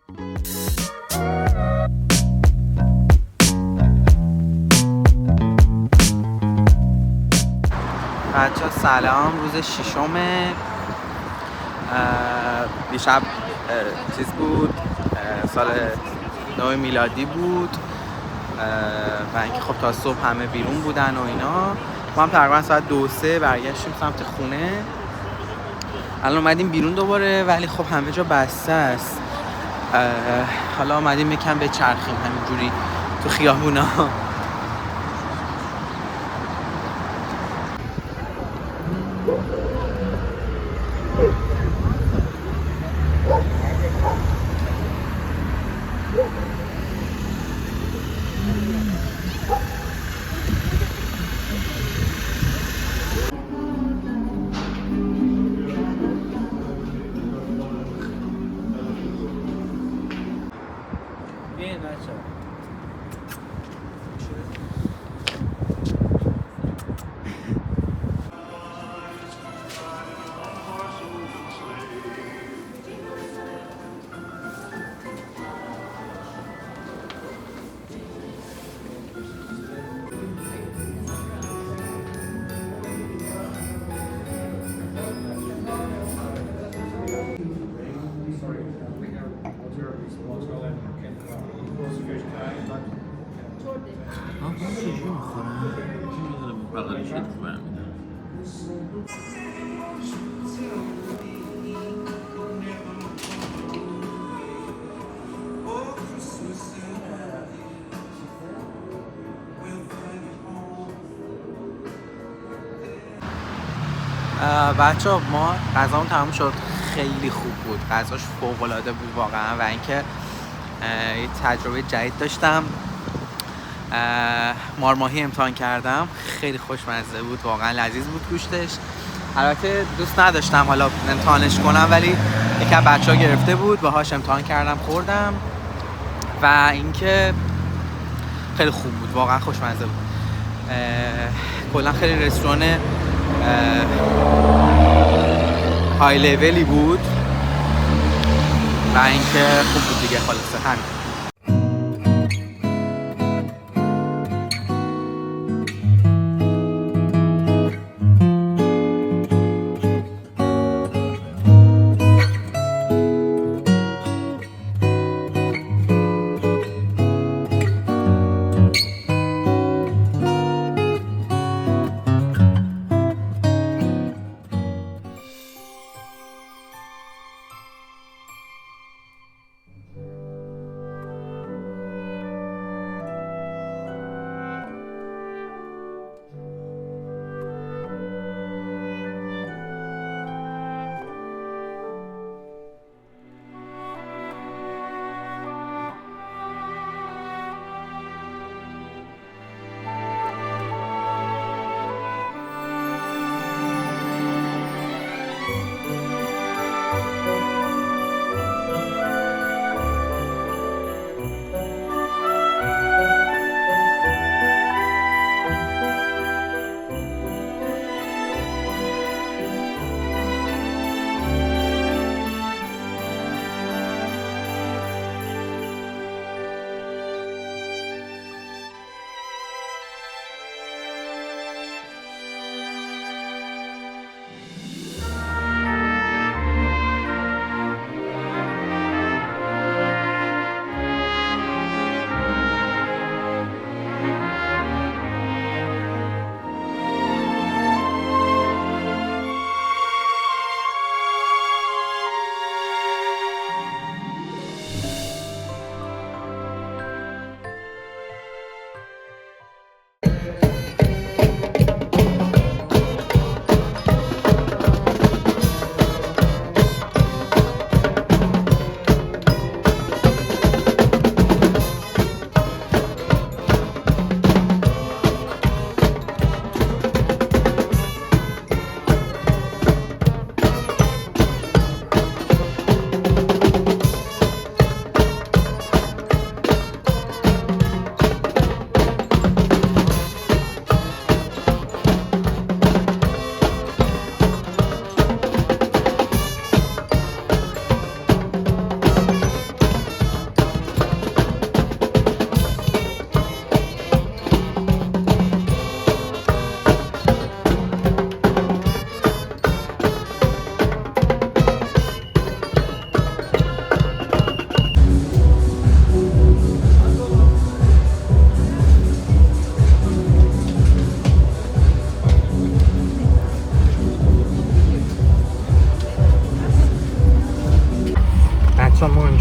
بچه سلام، روز ششمه. دیشب چیز بود، سال نو میلادی بود و اینکه خب تا صبح همه بیرون بودن و اینا. ما هم تقریبا ساعت 2-3 برگشتیم سمت خونه. الان اومدیم بیرون دوباره، ولی خب همه جا بسته است. حالا اومدیم یکم بچرخیم همینجوری تو خیابونا. بچه ها ما غذامون تمام شد، خیلی خوب بود، غذاش فوق العاده بود واقعا. و اینکه یه تجربه جدید داشتم، مارماهی امتحان کردم، خیلی خوشمزه بود، واقعا لذیذ بود گوشتش. البته دوست نداشتم حالا امتحانش کنم، ولی یکی از بچه ها گرفته بود، باهاش امتحان کردم، خوردم و اینکه خیلی خوب بود، واقعا خوشمزه بود. کلا خیلی رستوران های لیولی بود و اینکه خوب بود دیگه. خلاصه همین.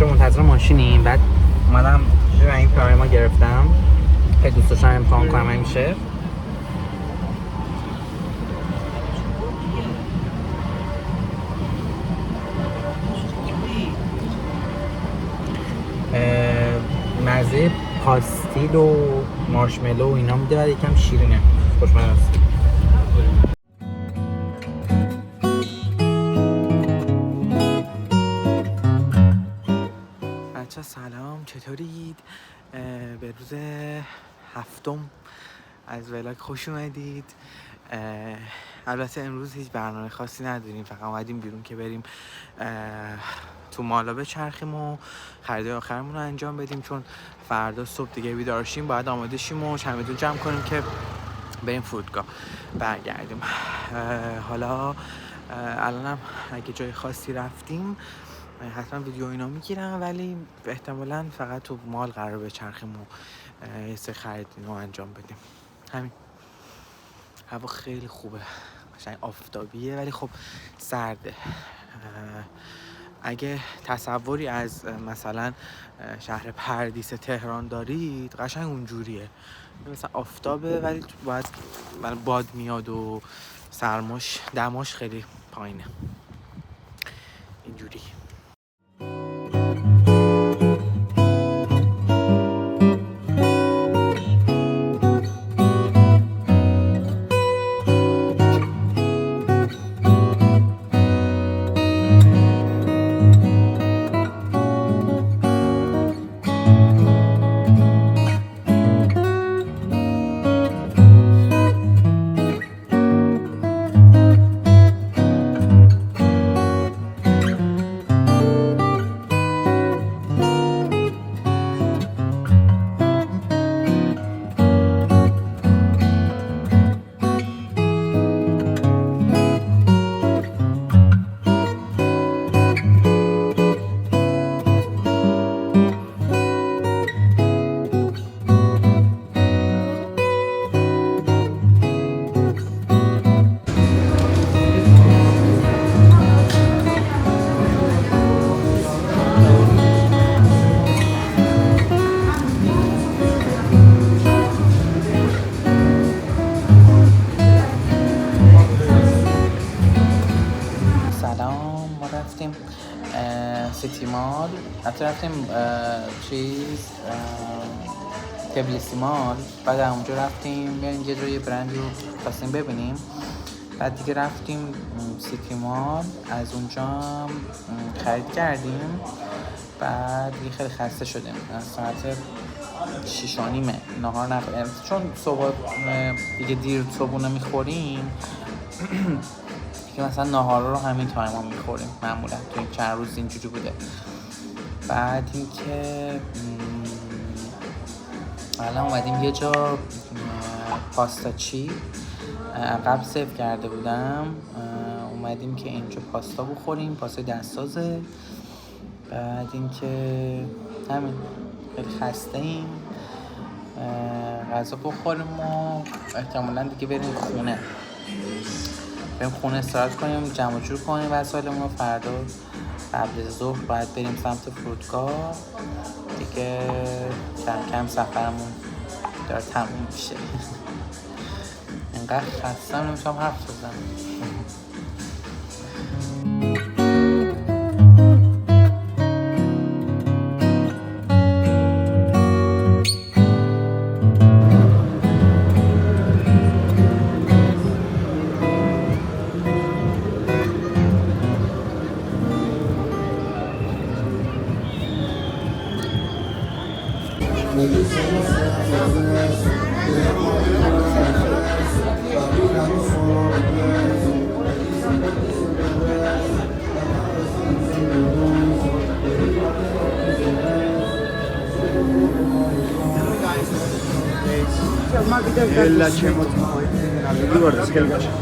بچه منتظر ماشینیم. بعد اومدم این پرایم گرفتم، خیلی دوست داشتم امتحان کنم همیشه. مزه پاستیل و مارشملو و اینا میده و یکم شیرینه، خوشمزه است. بچه سلام، چطورید؟ به روز هفتم از ولاگ خوش اومدید. البته امروز هیچ برنامه خاصی نداریم، فقط اومدیم بیرون که بریم تو مالا بچرخیم و خریدای آخرمون رو انجام بدیم، چون فردا صبح دیگه بیدار شیم، باید آماده شیم و چمدون جمع کنیم که بریم فرودگاه برگردیم. حالا الانم اگه جای خاصی رفتیم حتما ویدیو اینا میگیرم، ولی احتمالاً فقط تو مال قرار بچرخیم و یه سری خرید رو انجام بدیم. همین. هوا خیلی خوبه، قشنگ آفتابیه ولی خب سرده. اگه تصوری از مثلا شهر پردیس تهران دارید قشنگ اونجوریه، مثلا آفتابه ولی باید باد میاد و سرماش دماش خیلی پایینه اینجوری. سیتی مال، حتی رفتیم تبلیسی مال، بعد اونجا رفتیم یه جای برند رو خواستیم ببینیم، بعد دیگه رفتیم سیتی مال، از اونجا خرید کردیم، بعد دیگه خیلی خسته شدیم. از ساعت 6:30 نهار نخوردیم، چون صبح دیگه دیر صبحونه میخوریم که مثلا ناهارا رو همین تایم ها میخوریم معمولا، تو این چند روز اینجوری بوده. بعد اینکه الان اومدیم یه جا پاستا چی قبل سیو کرده بودم، اومدیم که اینجا پاستا بخوریم، پاستا دستسازه. بعد اینکه همین خیلی خسته ایم، غذا بخوریم و احتمالاً دیگه بریم خونه استراحت کنیم، جمع جور کنیم وسایلمون رو. فردا قبل ظهر باید بریم سمت فرودگاه دیگه، کم کم سفرمون داره تموم میشه. اینقدر خستم نمیتونم حرف بزنم. El hacemos algo gordo, que el gacho.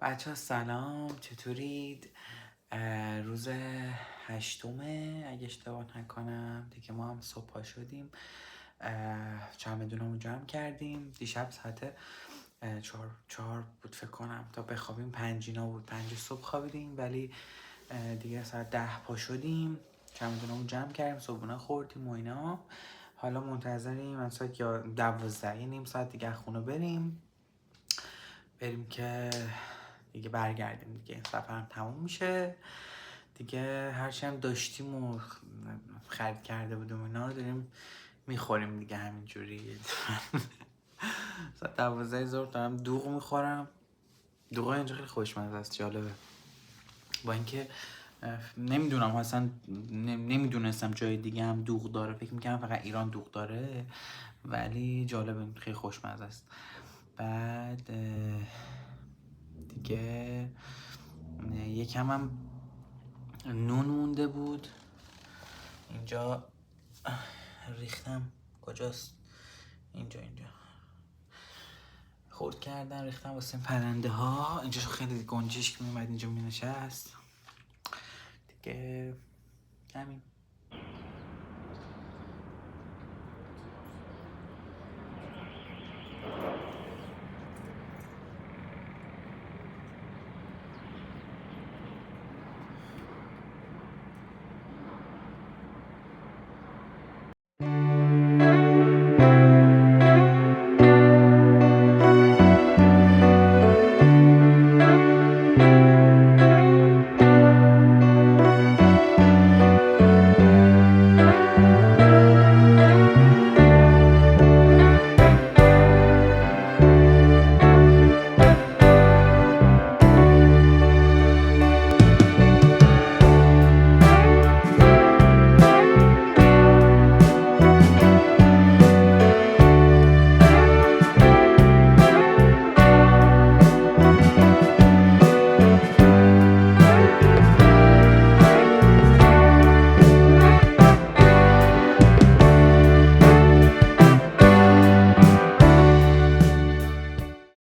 بچه ها سلام، چطورید؟ روز 8مه اگه اشتباه نکنم دیگه. ما هم صبح پا شدیم، چمدونمون جمع کردیم. دیشب ساعت 4 بود فکر کنم تا بخوابیم. 5 اینا بود، 5 صبح خوابیدیم، ولی دیگه ساعت 10 پا شدیم، چمدونمون جمع کردیم، صبحونه خوردیم و اینا. حالا منتظریم از ساعت 12 یه نیم ساعت دیگه خونه بریم که دیگه برگردیم دیگه. سفرم تموم میشه دیگه. هرچی هم داشتیم و خرید کرده بودیم اینا رو داریم میخوریم دیگه همینجوری. ساعت 12 ظهر دارم دوغ میخورم. دوغ اینجا خیلی خوشمزه است، جالبه. با اینکه نمیدونم اصلا، نمیدونستم جای دیگه هم دوغ داره، فکر میکنم فقط ایران دوغ داره، ولی جالبه، خیلی خوشمزه است. بعد دیگه یکم هم نون مونده بود اینجا، ریختم. کجاست؟ اینجا خورد کردن، ریختم واسه پرنده ها. اینجا خیلی گنجشک میومد اینجا مینشست دیگه. همین.